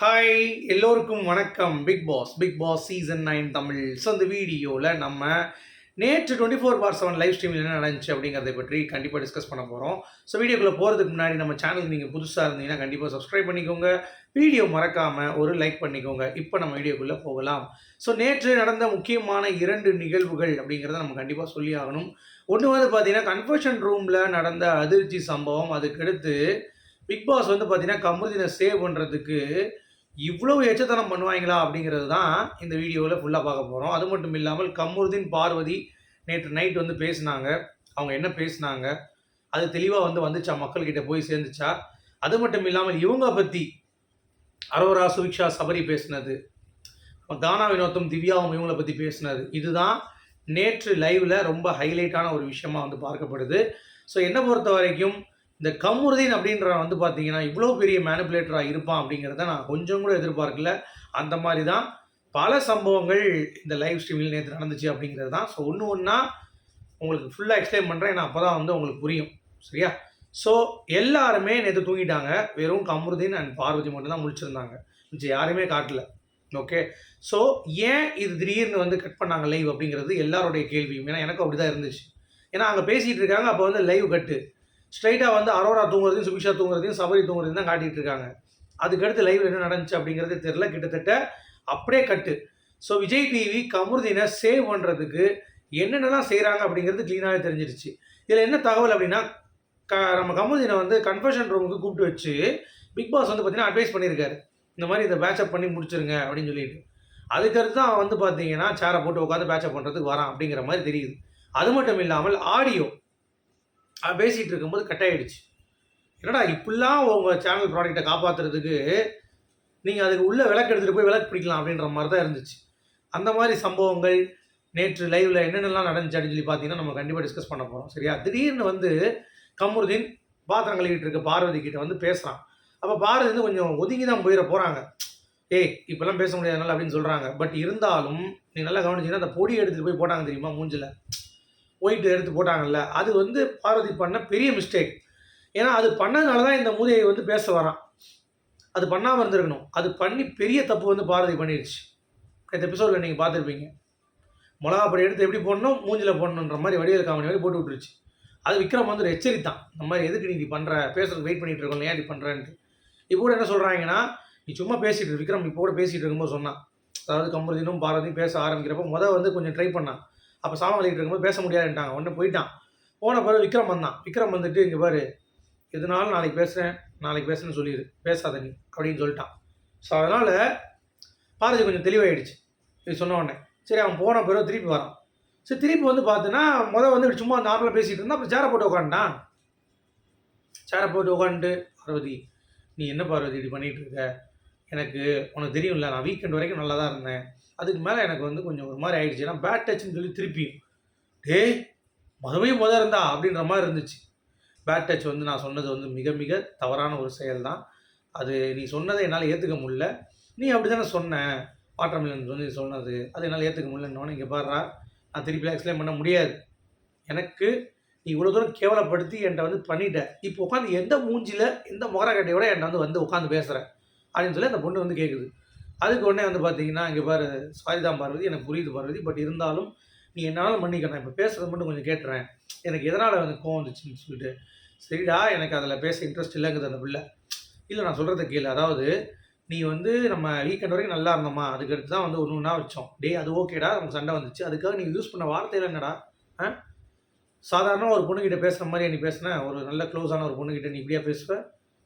Hi எல்லோருக்கும் வணக்கம். Bigg Boss season 9 Tamil. So இந்த வீடியோவில் நம்ம நேற்று 24/7 லைவ் ஸ்ட்ரீமில் என்ன நடந்துச்சு அப்படிங்கிறத பற்றி கண்டிப்பாக டிஸ்கஸ் பண்ண போகிறோம். ஸோ வீடியோக்குள்ளே போகிறதுக்கு முன்னாடி நம்ம சேனலுக்கு நீங்கள் புதுசாக இருந்தீங்கன்னா கண்டிப்பாக சப்ஸ்கிரைப் பண்ணிக்கோங்க. வீடியோ மறக்காமல் ஒரு லைக் பண்ணிக்கோங்க. இப்போ நம்ம வீடியோக்குள்ளே போகலாம். ஸோ நேற்று நடந்த முக்கியமான 2 நிகழ்வுகள் அப்படிங்கிறத நம்ம கண்டிப்பாக சொல்லி ஆகணும். ஒன்று வந்து பார்த்தீங்கன்னா கன்ஃபெஷன் ரூமில் நடந்த அதிர்ச்சி சம்பவம். அதுக்கடுத்து பிக் பாஸ் வந்து பார்த்தீங்கன்னா கமருதீனை சேவ் பண்ணுறதுக்கு இவ்வளோ எச்சத்தனம் பண்ணுவாங்களா அப்படிங்கிறது தான் இந்த வீடியோவில் ஃபுல்லாக பார்க்க போகிறோம். அது மட்டும் இல்லாமல் கமருதீன், பார்வதி நேற்று நைட் வந்து பேசினாங்க. அவங்க என்ன பேசினாங்க, அது தெளிவாக வந்துச்சா, மக்கள்கிட்ட போய் சேர்ந்துச்சா? அது மட்டும் இல்லாமல் இவங்க பற்றி அரோரா, சுவிக்ஷா, சபரி பேசினது, கானா வினோத்தும், திவ்யாவும் இவங்களை பற்றி பேசினது, இதுதான் நேற்று லைவில் ரொம்ப ஹைலைட்டான ஒரு விஷயமா வந்து பார்க்கப்படுது. ஸோ என்னை பொறுத்த வரைக்கும் இந்த கமருதீன் அப்படின்றவன் வந்து பார்த்தீங்கன்னா இவ்வளோ பெரிய மேனிப்புலேட்டராக இருப்பான் அப்படிங்கிறத நான் கொஞ்சம் கூட எதிர்பார்க்கல. அந்த மாதிரி தான் பல சம்பவங்கள் இந்த லைவ் ஸ்ட்ரீமில் நேற்று நடந்துச்சு அப்படிங்கிறது தான். ஸோ ஒன்று ஒன்றா உங்களுக்கு ஃபுல்லாக எக்ஸ்பிளைன் பண்ணுறேன். ஏன்னா அப்போ தான் வந்து உங்களுக்கு புரியும். சரியா? ஸோ எல்லாருமே நேற்று தூங்கிட்டாங்க. வெறும் கமருதீன் அண்ட் பார்வதி மட்டும் தான் முழிச்சிருந்தாங்க. மிச்சம் யாருமே காட்டல. ஓகே. ஸோ ஏன் இது திடீர்னு வந்து கட் பண்ணாங்க லைவ் அப்படிங்கிறது எல்லாருடைய கேள்வியும். ஏன்னா எனக்கும் அப்படி தான் இருந்துச்சு. ஏன்னா அங்கே பேசிகிட்டு இருக்காங்க, அப்போ வந்து லைவ் கட்டு ஸ்ட்ரைட்டாக வந்து அரோரா தூங்குறதையும், சுபிக்ஷா தூங்குறதையும், சபரி தூங்குறதையும் தான் காட்டிகிட்டு இருக்காங்க. அதுக்கடுத்து லைவில் என்ன நடந்துச்சு அப்படிங்கிறது தெரில. கிட்டத்தட்ட அப்படியே கட்டு. ஸோ விஜய் டிவி கமருதீனை சேவ் பண்ணுறதுக்கு என்னென்னலாம் செய்கிறாங்க அப்படிங்கிறது க்ளீனாகவே தெரிஞ்சிருச்சு. இதில் என்ன தகவல் அப்படின்னா, நம்ம கமருதீனை வந்து கன்ஃபெஷன் ரூமுக்கு கூப்பிட்டு வச்சு பிக் பாஸ் வந்து பார்த்தீங்கன்னா அட்வைஸ் பண்ணியிருக்காரு. இந்த மாதிரி இதை பேட்சப் பண்ணி முடிச்சிருங்க அப்படின்னு சொல்லிட்டு. அதுக்கடுத்து தான் அவன் வந்து பார்த்தீங்கன்னா சேரை போட்டு உட்காந்து பேட்சப் பண்ணுறதுக்கு வரான் அப்படிங்கிற மாதிரி தெரியுது. அது மட்டும் இல்லாமல் ஆடியோ பேசிகிட்டு இருக்கும்போது கட் ஆகிடுச்சு. என்னடா இப்படிலாம் உங்கள் சேனல் ப்ராடக்டை காப்பாற்றுறதுக்கு நீங்கள் அதுக்கு உள்ள விளக்கு எடுத்துகிட்டு போய் விளக்கு பிடிக்கலாம் அப்படின்ற மாதிரி தான் இருந்துச்சு. அந்த மாதிரி சம்பவங்கள் நேற்று லைவில் என்னென்னலாம் நடந்துச்சு அப்படின்னு சொல்லி பார்த்தீங்கன்னா நம்ம கண்டிப்பாக டிஸ்கஸ் பண்ண போகிறோம். சரியா? திடீர்னு வந்து கமருதீன் பாத்திரம் கழுவிட்டு இருக்க பார்வதி கிட்ட வந்து பேசுகிறான். அப்போ பார்வதி வந்து கொஞ்சம் ஒதுங்கி தான் போயிட போகிறாங்க. ஏய் இப்போல்லாம் பேச முடியாதுனால அப்படின்னு சொல்கிறாங்க. பட் இருந்தாலும் நீ நல்லா கவனிச்சிங்கன்னா அந்த பொடி எடுத்துகிட்டு போய் போட்டாங்க தெரியுமா மூஞ்சில், ஒயிட் எடுத்து போட்டாங்கல்ல, அது வந்து பார்வதி பண்ண பெரிய மிஸ்டேக். ஏன்னா அது பண்ணதுனால தான் இந்த மூதையை வந்து பேச வரான். அது பண்ணாமல் இருந்திருக்கணும். அது பண்ணி பெரிய தப்பு வந்து பார்வதி பண்ணிடுச்சு. இந்த எபிசோடில் நீங்கள் பார்த்துருப்பீங்க. மிளகா பொடி எடுத்து எப்படி போடணும், மூஞ்சில் போடணுன்ற மாதிரி வடிவேல் காமெடி மாதிரி போட்டு விட்டுருச்சு. அது விக்ரம் வந்து ஒரு எச்சரித்தான். இந்த மாதிரி எதுக்கு நீ பண்ணுற, பேசுறதுக்கு வெயிட் பண்ணிட்டு இருக்கோம், ஏன் இப்படி பண்ணுறேன்ட்டு. இப்போ கூட என்ன சொல்கிறாங்கன்னா, நீ சும்மா பேசிட்டு விக்ரம் இப்போ கூட பேசிகிட்டு இருக்கும்போது சொன்னான். அதாவது கமருதீனும் பார்வதியும் பேச ஆரம்பிக்கிறப்போ வந்து கொஞ்சம் ட்ரை பண்ணான். அப்போ சாமம் வலிக்கிட்டு இருக்கும்போது பேச முடியாதுன்ட்டாங்க. உடனே போயிட்டான். போன பிறகு விக்ரம் வந்தான். விக்ரம் வந்துட்டு இங்கே பாரு, எதுனாலும் நாளைக்கு பேசுகிறேன்னு சொல்லிடு, பேசாத நீ அப்படின்னு சொல்லிட்டான். ஸோ அதனால் பார்வதி கொஞ்சம் தெளிவாயிடுச்சு இது சொன்ன உடனே. சரி அவன் போன பிறகு திருப்பி வரான். சரி திருப்பி வந்து பார்த்தீங்கன்னா வந்து சும்மா நார்மலாக பேசிகிட்டு இருந்தால் அப்புறம் சேரை போட்டு உட்காந்துட்டான். சேரை போட்டு உட்காந்துட்டு, பார்வதி நீ என்ன பார்வதி இப்படி பண்ணிகிட்டு இருக்க, எனக்கு உனக்கு தெரியும்ல நான் வீக்கெண்ட் வரைக்கும் நல்லா தான் இருந்தேன், அதுக்கு மேலே எனக்கு வந்து கொஞ்சம் ஒரு மாதிரி ஆகிடுச்சு, ஏன்னா பேட் டச்சுன்னு சொல்லி திருப்பியும் டேய் மறுபடியும் இருந்தா அப்படின்ற மாதிரி இருந்துச்சு. பேட் டச் வந்து நான் சொன்னது வந்து மிக மிக தவறான ஒரு செயல் தான். அது நீ சொன்னதை என்னால் ஏற்றுக்க முடியல. நீ அப்படி தானே சொன்ன, வாட்டர்மெலன் வந்து சொன்னது அது என்னால் ஏற்றுக்க முடியலன்னு. இங்கே பாடுறா, நான் திருப்பிலாம் எக்ஸ்பிளைன் பண்ண முடியாது. எனக்கு நீ இவ்வளோ தூரம் கேவலப்படுத்தி என்கிட்ட வந்து பண்ணிட்ட, இப்போ உட்காந்து எந்த மூஞ்சியில் எந்த முகரக்கட்டையோட என்கிட்ட வந்து உட்காந்து பேசுகிறேன் அப்படின்னு சொல்லி அந்த பொண்ணு வந்து கேட்குது. அதுக்கு உடனே வந்து பார்த்தீங்கன்னா, இங்கே பாரு சாரிதான் பார்வதி, எனக்கு புரியுது பார்வதி, பட் இருந்தாலும் நீ என்னால் மன்னிக்கணும், இப்போ பேசுகிறது மட்டும் கொஞ்சம் கேட்டுறேன், எனக்கு எதனால் வந்து கோவம் வந்துச்சுன்னு சொல்லிட்டு. சரிடா எனக்கு அதில் பேச இன்ட்ரெஸ்ட் இல்லைங்குது அந்த பிள்ளை. இல்லை நான் சொல்கிறத கேளு, அதாவது நீ வந்து நம்ம வீக்கெண்ட் வரைக்கும் நல்லா இருந்தோமா, அதுக்கடுத்து தான் வந்து ஒன்று ஒன்றா வச்சோம். அது ஓகேடா, நமக்கு சண்டை வந்துச்சு, அதுக்காக நீ யூஸ் பண்ண வார்த்தையில் என்னடா, சாதாரணமாக ஒரு பொண்ணுக்கிட்ட பேசுகிற மாதிரி நீ பேசுன, ஒரு நல்ல க்ளோஸான ஒரு பொண்ணுக்கிட்ட நீ இப்படியா பேசுவேன்?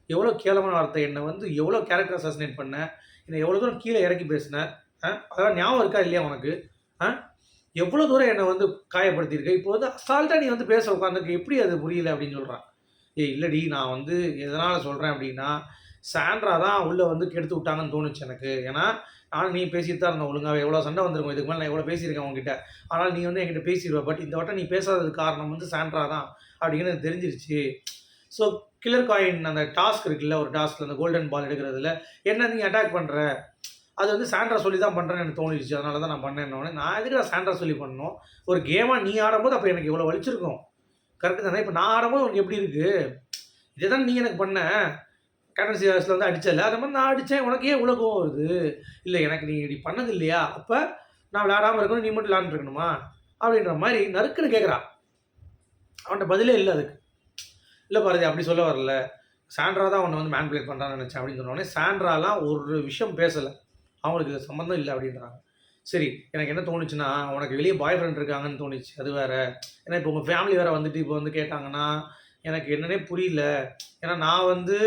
எவ்வளோ கேவலமான வார்த்தை, என்னை வந்து எவ்வளோ கேரக்டர் அசாசினேட் பண்ண, என்னை எவ்வளோ தூரம் கீழே இறக்கி பேசினேன், அதெல்லாம் ஞாபகம் இருக்கா இல்லையா உனக்கு? எவ்வளோ தூரம் என்னை வந்து காயப்படுத்தியிருக்க, இப்போ வந்து அசால்ட்டாக நீ வந்து பேச உட்காந்துருக்கு, எப்படி அது புரியல அப்படின்னு சொல்கிறான். இல்லடி நான் வந்து எதனால் சொல்கிறேன் அப்படின்னா, சாண்ட்ரா தான் உள்ளே வந்து கெடுத்து விட்டாங்கன்னு தோணுச்சு எனக்கு. ஏன்னா நானும் நீ பேசிட்டு தான் இருந்தேன் ஒழுங்காக, எவ்வளோ சண்டை வந்துருக்கும் இதுக்கு மேலே, நான் எவ்வளோ பேசியிருக்கேன் உங்ககிட்ட, ஆனால் நீ வந்து என்கிட்ட பேசிடுவேன், பட் இந்த வட்டம் நீ பேசாததுக்கு காரணம் வந்து சாண்ட்ரா தான் அப்படிங்கிறது எனக்கு தெரிஞ்சிருச்சு. ஸோ கில்லர் காயின் அந்த டாஸ்க் இருக்குல்ல, ஒரு டாஸ்கில் அந்த கோல்டன் பால் எடுக்கிறதுல என்ன நீ அட்டாக் பண்ணுற, அது வந்து சாண்ட்ரா சொல்லி தான் பண்ணுறேன்னு எனக்கு தோணிடுச்சு, அதனால தான் நான் பண்ணேன்னொடனே, நான் எதுக்கு நான் சாண்ட்ரா சொல்லி பண்ணணும், ஒரு கேமாக நீ ஆடும்போது அப்போ எனக்கு எவ்வளோ வலிச்சிருக்கும், கரெக்டு தானே? இப்போ நான் ஆடும்போது உனக்கு எப்படி இருக்குது, இதை தான் நீ எனக்கு பண்ண, கடைசி வயசில் வந்து அடிச்சல அந்த மாதிரி நான் அடித்தேன், உனக்கு ஏன் இவ்வளோ கோவம் வருது? இல்லை எனக்கு நீ இப்படி பண்ணது இல்லையா? அப்போ நான் விளையாடாமல் இருக்கணும், நீ மட்டும் விளையாண்டுருக்கணுமா? அப்படின்ற மாதிரி நறுக்குன்னு கேட்குறான். அவன்கிட்ட பதிலே இல்லை அதுக்கு. இல்லை பாரதி அப்படி சொல்ல வரல, சாண்ட்ரா தான் உன்னை வந்து மேனிபுலேட் பண்ணுறான்னு நினச்சேன் அப்படின்னு சொன்னோடனே, சாண்ட்ராலாம் ஒரு விஷயம் பேசலை, அவங்களுக்கு இது சம்மந்தம் இல்லை அப்படின்றாங்க. சரி எனக்கு என்ன தோணுச்சுன்னா, உனக்கு வெளியே பாய் ஃப்ரெண்ட் இருக்காங்கன்னு தோணுச்சு, அது வேறு. ஏன்னா இப்போ உங்கள் ஃபேமிலி வேறு வந்துட்டு இப்போ வந்து கேட்டாங்கன்னா எனக்கு என்னன்னே புரியல. ஏன்னா நான் வந்து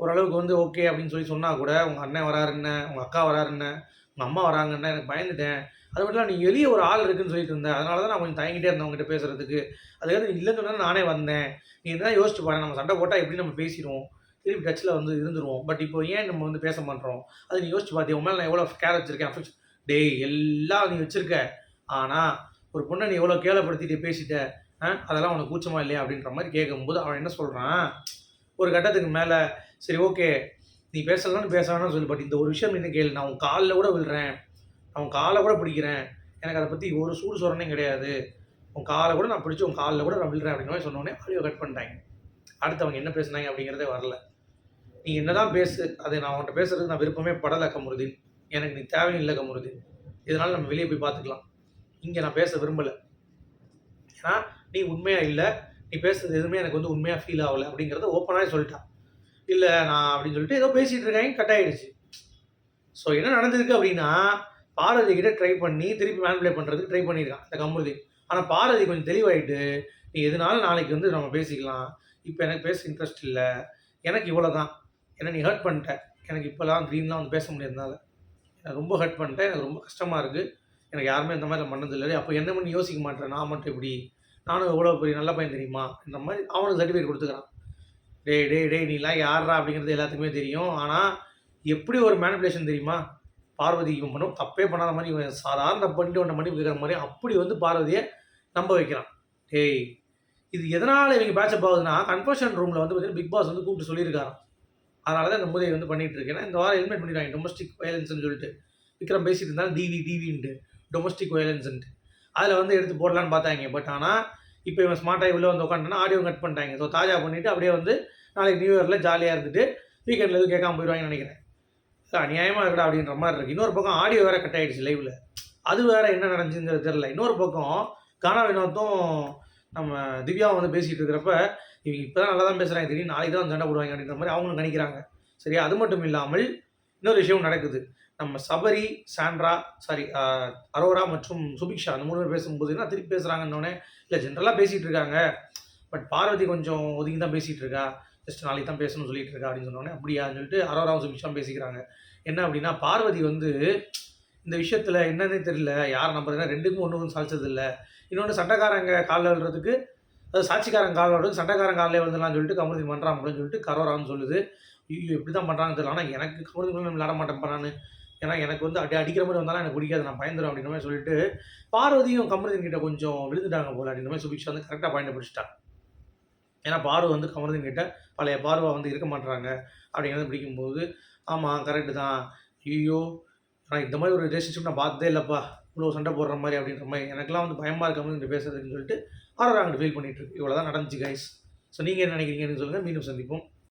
ஓரளவுக்கு வந்து ஓகே அப்படின்னு சொன்னால் கூட உங்கள் அண்ணன் வராருன்ன, உங்கள் அக்கா வராருன்ன, உங்கள் அம்மா வராங்கன்னு எனக்கு பயந்துட்டேன். அது மட்டும் இல்லை நீ வெளியே ஒரு ஆள் இருக்குன்னு சொல்லிட்டு இருந்தேன், அதனால தான் நான் கொஞ்சம் தயங்கிட்டே இருந்தேன் உங்ககிட்ட பேசுகிறதுக்கு. அதுக்காக நீ இல்லைன்னு சொன்னால் நானே வந்தேன். நீ என்ன யோசிச்சு பாரு, நம்ம சண்டை போட்டால் எப்படி நம்ம பேசிடுவோம், திருப்பி டச்சில் வந்து இருந்துருவோம். பட் இப்போ ஏன் நம்ம வந்து பேச மாட்டோம்? அது நீ யோசிச்சு பார்த்தியா, உன் மேலே நான் எவ்வளோ கேர் வச்சுருக்கேன், அஃபெக்ஷன். டேய் எல்லாம் நீ வச்சுருக்க, ஆனால் ஒரு பொண்ணை நீ எவ்வளோ கேவலப்படுத்திட்டு பேசிட்ட, அதெல்லாம் உனக்கு கூச்சமா இல்லையா அப்படின்ற மாதிரி கேட்கும்போது அவன் என்ன சொல்கிறான், ஒரு கட்டத்துக்கு மேலே சரி ஓகே நீ பேசலான்னு பேசலான்னு சொல்லி, பட் இந்த ஒரு விஷயம் என்ன கேளு, நான் உன் காலில் கூட விழுறேன், நான் உன் காலை கூட பிடிக்கிறேன், எனக்கு அதை பற்றி ஒரு சூடு சொரணே கிடையாது, உன் காலை கூட நான் பிடிச்சி உன் காலில் கூட நான் விழுறேன் அப்படிங்கிற மாதிரி சொன்னோடனே ஆடியோ கட் பண்ணிட்டாங்க. அடுத்து அவங்க என்ன பேசுனாங்க அப்படிங்கிறதே வரல. நீ என்ன தான் பேசு, அது நான் அவன்கிட்ட பேசுறதுக்கு நான் விருப்பமே படலை கமருதீன், எனக்கு நீ தேவையில்லை கமருதீன், இதனால் நம்ம வெளியே போய் பார்த்துக்கலாம், இங்கே நான் பேச விரும்பலை, ஏன்னா நீ உண்மையாக இல்லை, நீ பேசுறது எதுவுமே எனக்கு வந்து உண்மையாக ஃபீல் ஆகலை அப்படிங்கிறத ஓப்பனாகவே சொல்லிட்டான். இல்லை நான் அப்படின்னு சொல்லிட்டு ஏதோ பேசிகிட்டு இருக்காங்க, கட் ஆகிடுச்சு. ஸோ என்ன நடந்திருக்கு அப்படின்னா, பாரதி கிட்ட ட்ரை பண்ணி திருப்பி மேனிபுலேட் பண்ணுறதுக்கு ட்ரை பண்ணியிருக்கான் இந்த கமருதீன். ஆனால் பாரதி கொஞ்சம் தெளிவாயிட்டு, நீ எதுனாலும் நாளைக்கு வந்து நம்ம பேசிக்கலாம், இப்போ எனக்கு பேச இன்ட்ரெஸ்ட் இல்லை, எனக்கு இவ்வளோ தான், ஏன்னா நீ ஹர்ட் பண்ணிட்ட, எனக்கு இப்போலாம் ட்ரீம்லாம் வந்து பேச முடியாதனால எனக்கு ரொம்ப ஹர்ட் பண்ணிட்டேன், எனக்கு ரொம்ப கஷ்டமாக இருக்குது, எனக்கு யாருமே இந்த மாதிரி பண்ணதில்லை, அப்போ என்ன பண்ணி யோசிக்க மாட்டேன், நான் மட்டும் இப்படி, நானும் எவ்வளோ பெரிய நல்ல பையன் தெரியுமா, இந்த மாதிரி அவனுக்கு சர்டிஃபிகேட் கொடுத்துக்கிறான். டேய் டேய் டேய் நீலாம் யாரா அப்படிங்கிறது எல்லாத்துக்குமே தெரியும், ஆனால் எப்படி ஒரு மேனிபுலேஷன் தெரியுமா, பார்வதி இவன் பண்ணும் தப்பே பண்ணாத மாதிரி, இவன் சாதாரண தப்பு பண்ணிட்டு ஒன்றை மன்னிப்பு கேட்குற மாதிரி அப்படி வந்து பார்வதியை நம்ப வைக்கிறான். டேய் இது எதனால் இவங்க பேட்சப் ஆகுதுன்னா, கன்ஃபர்ஷன் ரூமில் வந்து பார்த்தீங்கன்னா பிக் பாஸ் வந்து கூப்பிட்டு சொல்லியிருக்காராம், அதனால தான் இந்த முதலை வந்து பண்ணிகிட்டு இருக்கேன். இந்த வாரம் ஹெல்மெட் பண்ணிடுவாங்க டொமஸ்டிக் வயலன்ஸ்னு சொல்லிட்டு, விக்ரம் பேசிட்டு இருந்தாலும் டிவின்ட்டு டொமஸ்டிக் வயலன்ஸ்ன்ட்டு, அதில் வந்து எடுத்து போடலான்னு பார்த்தாங்க. பட் ஆனால் இப்போ இவன் ஸ்மார்ட்டாக உள்ளே வந்து உட்காந்துனா ஆடியோ கட் பண்ணிட்டாங்க. ஸோ தாஜா பண்ணிவிட்டு அப்படியே வந்து நாளைக்கு நியூ இயரில் ஜாலியாக இருந்துட்டு வீக்கெண்டில் எதுவும் கேட்காம போயிடுவாங்கன்னு நினைக்கிறேன். அநியாயமாக இருக்கடா அப்படின்ற மாதிரி இருக்குது. இன்னொரு பக்கம் ஆடியோ வேறு கட் ஆகிடுச்சு லைவில், அது வேறு என்ன நடந்துச்சுங்கிறது தெரில. இன்னொரு பக்கம் கானா வினோத்தும் நம்ம திவ்யாவும் வந்து பேசிகிட்டு இருக்கிறப்ப, இவங்க இப்போ தான் நல்லா தான் பேசுகிறாங்க, திடீர்னு நாளைக்கு தான் சண்டை போடுவாங்க அப்படின்ற மாதிரி அவங்களும் நினைக்கிறாங்க. சரியா, அது மட்டும் இல்லாமல் இன்னொரு விஷயம் நடக்குது. நம்ம சபரி, சாண்ட்ரா, சாரி அரோரா மற்றும் சுபிக்ஷா அந்த 3 பேர் பேசும்போது என்ன திருப்பி பேசுகிறாங்கன்னொடனே, இல்லை ஜென்ரலாக பேசிகிட்டு இருக்காங்க, பட் பார்வதி கொஞ்சம் ஒதுங்கி தான் பேசிகிட்டு இருக்கா, ஜஸ்ட் நாளைக்கு தான் பேசணும்னு சொல்லிட்டு இருக்கா அப்படின்னு சொன்னோடனே, அப்படியான்னு சொல்லிட்டு அரோராவும் சுபிக்ஷாவும் பேசிக்கிறாங்க. என்ன அப்படின்னா, பார்வதி வந்து இந்த விஷயத்தில் என்னன்னே தெரியல, யார் நம்புறதுன்னா 2க்கும் ஒன்றுக்கும் சாதிச்சது இல்லை. இன்னொன்று சண்டைக்காரங்க காலில் விழுறதுக்கு, அது சாட்சிக்காரங்க காலில் விழுறதுக்கு சண்டைக்காரங்க காலில் விழுந்துலான்னு சொல்லிட்டு கமருதீன் பண்ணுறான் அப்படின்னு சொல்லிட்டு கரோரான்னு சொல்லுது. ஐயோ எப்படி தான் பண்ணுறாங்கன்னு தெரியல, ஆனால் எனக்கு கமருதீன் விளையாட மாட்டேன் நான், ஏன்னா எனக்கு வந்து அடிக்கிற மாதிரி வந்தாலும் எனக்கு பிடிக்காது, நான் பயந்துடும் அப்படின்ற மாதிரி சொல்லிட்டு பார்வதியும் கமருதீன் கிட்ட கொஞ்சம் விழுந்துட்டாங்க போல அப்படின்ற மாதிரி சுபிக்ஷா வந்து கரெக்டாக பாயிண்ட் பிடிச்சிட்டாங்க. ஏன்னா பார்வை வந்து கமருதீன் கிட்ட பழைய பார்வை வந்து இருக்க மாட்டுறாங்க அப்படிங்கிறத பிடிக்கும்போது, ஆமாம் கரெக்டு தான், ஐயோ ஆனால் இந்த மாதிரி ஒரு ரிலேஷன்ஷிப் நான் பார்த்ததே இல்லைப்பா, இவ்வளோ சண்டை போடுற மாதிரி அப்படின்ற மாதிரி எனக்குலாம் வந்து பயமாக இருக்க மாதிரி பேசுறதுன்னு சொல்லிட்டு அரோரா அங்கிட்டு ஃபீல் பண்ணிட்டு இருக்கு. இவ்வளோ தான் நடந்துச்சு கைஸ். ஸோ நீங்கள் என்ன நினைக்கிறீங்கன்னு சொல்லுங்கள். மீண்டும் சந்திப்போம்.